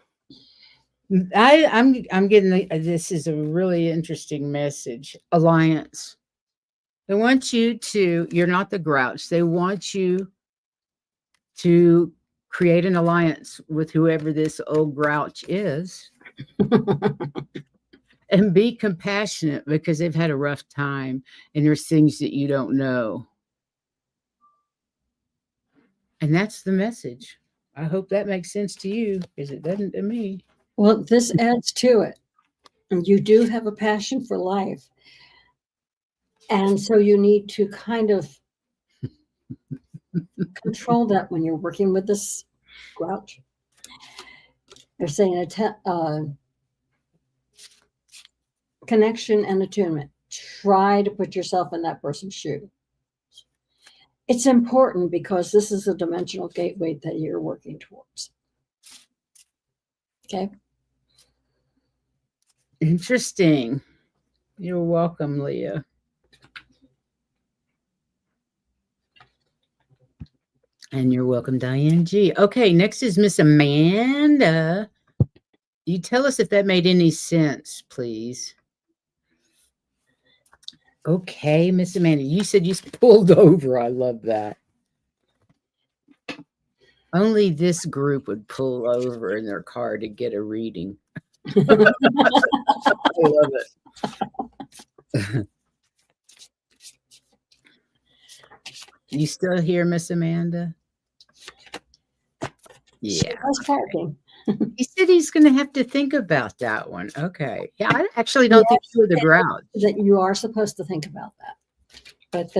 I'm getting this is a really interesting message. Alliance. They want you to, you're not the Grouch. They want you to create an alliance with whoever this old Grouch is and be compassionate because they've had a rough time and there's things that you don't know. And that's the message. I hope that makes sense to you because it doesn't to me. Well, this adds to it. And you do have a passion for life. And so you need to kind of control that when you're working with this Grouch. They're saying connection and attunement. Try to put yourself in that person's shoe. It's important because this is a dimensional gateway that you're working towards. Okay. Interesting. You're welcome, Leah. And you're welcome, Diane G. Okay, next is Miss Amanda. You tell us if that made any sense, please. Okay, Miss Amanda, you said you pulled over. I love that. Only this group would pull over in their car to get a reading. I love it. You still here, Miss Amanda? Yeah. That's talking. He said he's going to have to think about that one. Okay. Yeah, I actually don't think you were the Grouch. That you are supposed to think about that. But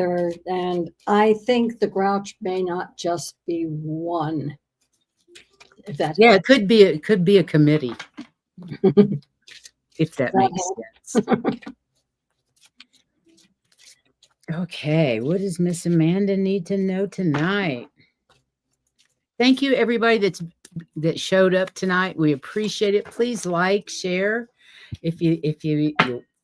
and I think the Grouch may not just be one. If that Yeah, it could be a committee. If that makes sense. Okay, what does Miss Amanda need to know tonight? Thank you, everybody that showed up tonight. We appreciate it. Please like, share, if you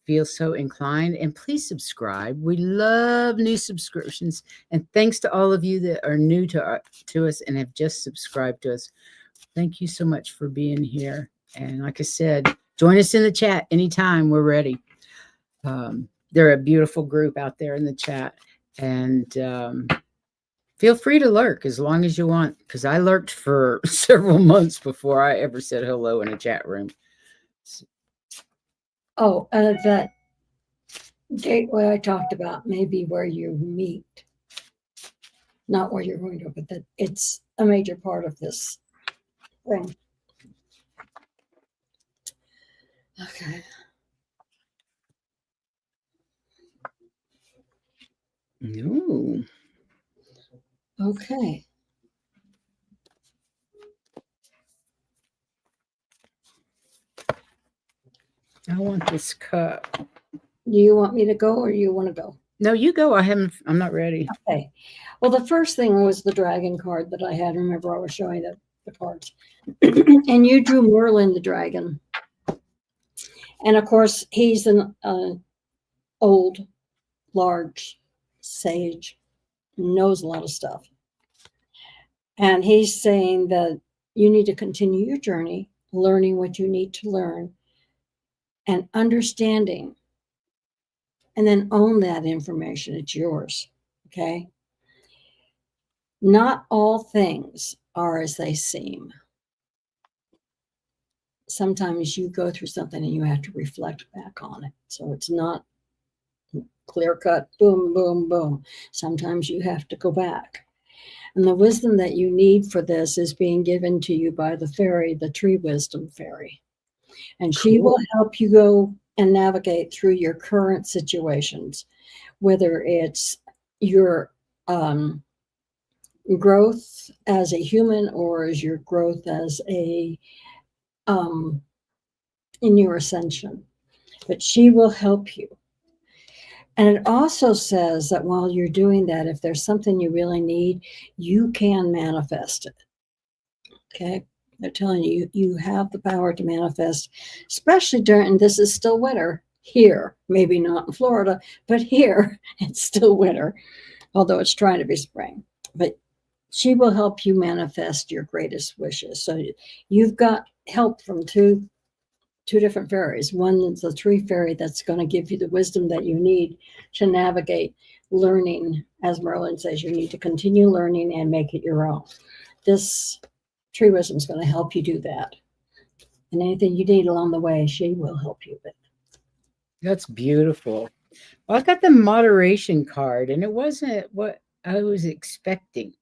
feel so inclined, and please subscribe. We love new subscriptions, and thanks to all of you that are new to us and have just subscribed to us. Thank you so much for being here. And like I said, join us in the chat anytime. We're ready. They're a beautiful group out there in the chat, and feel free to lurk as long as you want, because I lurked for several months before I ever said hello in a chat room. Oh, that gateway I talked about may be where you meet, not where you're going to, but that it's a major part of this thing. Okay. No. Okay. I want this cup. Do you want me to go or you want to go? No, you go. I'm not ready. Okay. Well, the first thing was the dragon card that I had. Remember, I was showing the cards. And you drew Merlin the dragon. And of course, he's an old, large sage, knows a lot of stuff. And he's saying that you need to continue your journey, learning what you need to learn and understanding, and then own that information. It's yours. Okay. Not all things are as they seem. Sometimes you go through something and you have to reflect back on it. So it's not clear cut, boom, boom, boom. Sometimes you have to go back. And the wisdom that you need for this is being given to you by the fairy, the tree wisdom fairy. And she will help you go and navigate through your current situations, whether it's your growth as a human or as your growth as a in your ascension. But she will help you. And it also says that while you're doing that, if there's something you really need, you can manifest it. Okay. They're telling you, you have the power to manifest, especially during, this is still winter here, maybe not in Florida, but here it's still winter, although it's trying to be spring. But she will help you manifest your greatest wishes. So you've got help from two different fairies. One is the tree fairy that's going to give you the wisdom that you need to navigate learning. As Merlin says, you need to continue learning and make it your own. This tree wisdom is going to help you do that. And anything you need along the way, she will help you with. That's beautiful. Well, I got the moderation card, and it wasn't what I was expecting.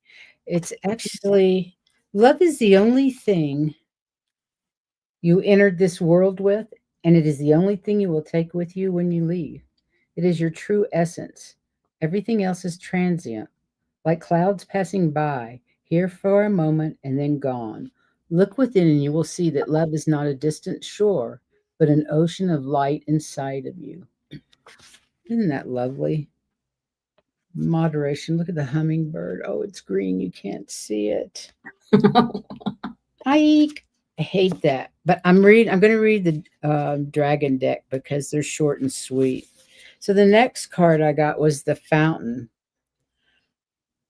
It's actually love is the only thing you entered this world with, and it is the only thing you will take with you when you leave. It is your true essence. Everything else is transient, like clouds passing by, here for a moment and then gone. Look within, and you will see that love is not a distant shore, but an ocean of light inside of you. Isn't that lovely? Moderation. Look at the hummingbird. Oh, it's green. You can't see it. Hike. I hate that, but I'm going to read the dragon deck because they're short and sweet. So the next card I got was the fountain.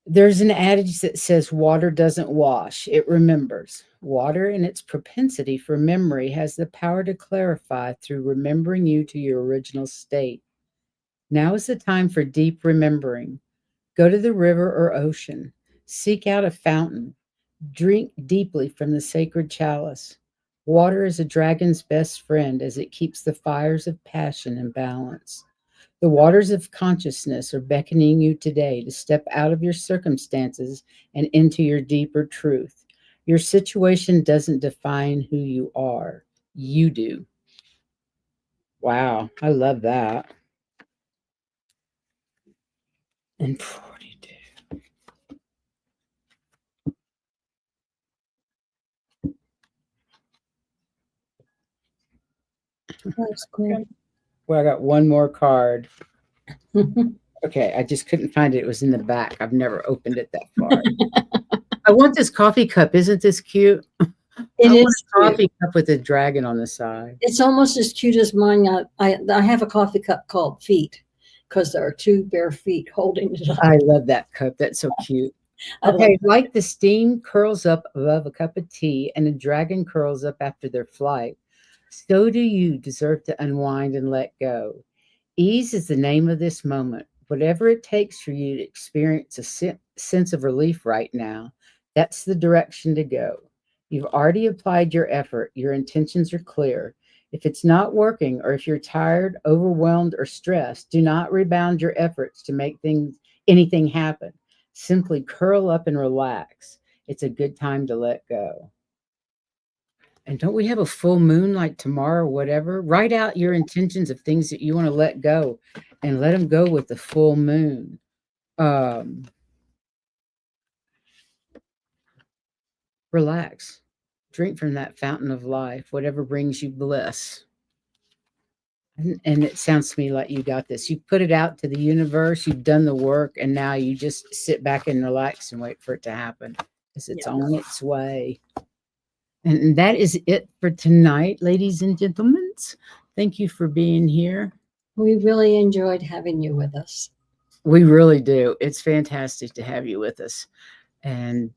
There's an adage that says water doesn't wash, it remembers. Water, in its propensity for memory, has the power to clarify through remembering you to your original state. Now is the time for deep remembering. Go to the river or ocean. Seek out a fountain. Drink deeply from the sacred chalice. Water is a dragon's best friend as it keeps the fires of passion in balance. The waters of consciousness are beckoning you today to step out of your circumstances and into your deeper truth. Your situation doesn't define who you are. You do. Wow, I love that. And 42. That's cool. Well, I got one more card. Okay, I just couldn't find it. It was in the back. I've never opened it that far. I want this coffee cup. Isn't this cute? It is a coffee cup with a dragon on the side. It's almost as cute as mine. I have a coffee cup called Feet because there are two bare feet holding it up. I love that cup. That's so cute. Okay, like the steam curls up above a cup of tea and a dragon curls up after their flight, so do you deserve to unwind and let go. Ease is the name of this moment. Whatever it takes for you to experience a sense of relief right now, that's the direction to go. You've already applied your effort. Your intentions are clear. If it's not working, or if you're tired, overwhelmed, or stressed, do not rebound your efforts to make anything happen. Simply curl up and relax. It's a good time to let go. And don't we have a full moon like tomorrow or whatever? Write out your intentions of things that you want to let go and let them go with the full moon. Relax. Drink from that fountain of life, whatever brings you bliss. And it sounds to me like you got this. You put it out to the universe, you've done the work, and now you just sit back and relax and wait for it to happen because it's Yeah. on its way. And that is it for tonight, ladies and gentlemen. Thank you for being here. We really enjoyed having you with us. We really do. It's fantastic to have you with us. And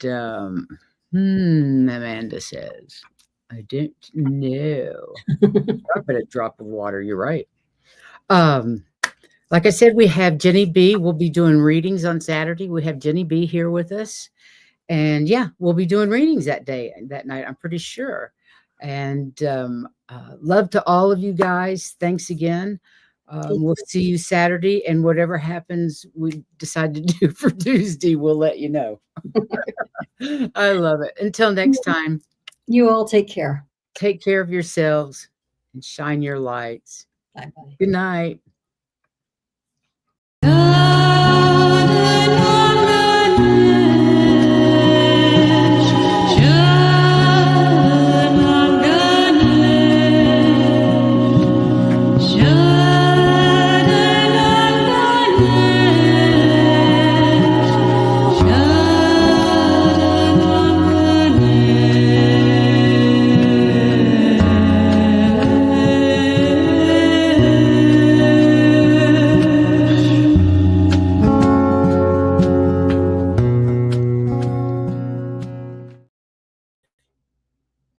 Amanda says, I don't know. Drop it a drop of water. You're right. Like I said, we have Jenny B. We'll be doing readings on Saturday. We have Jenny B here with us. And yeah, we'll be doing readings that night, I'm pretty sure. And love to all of you guys. Thanks again. We'll see you Saturday, and whatever happens we decide to do for Tuesday, we'll let you know. I love it. Until next time, You all take care. take care of yourselves and shine your lights. Bye-bye. Good night.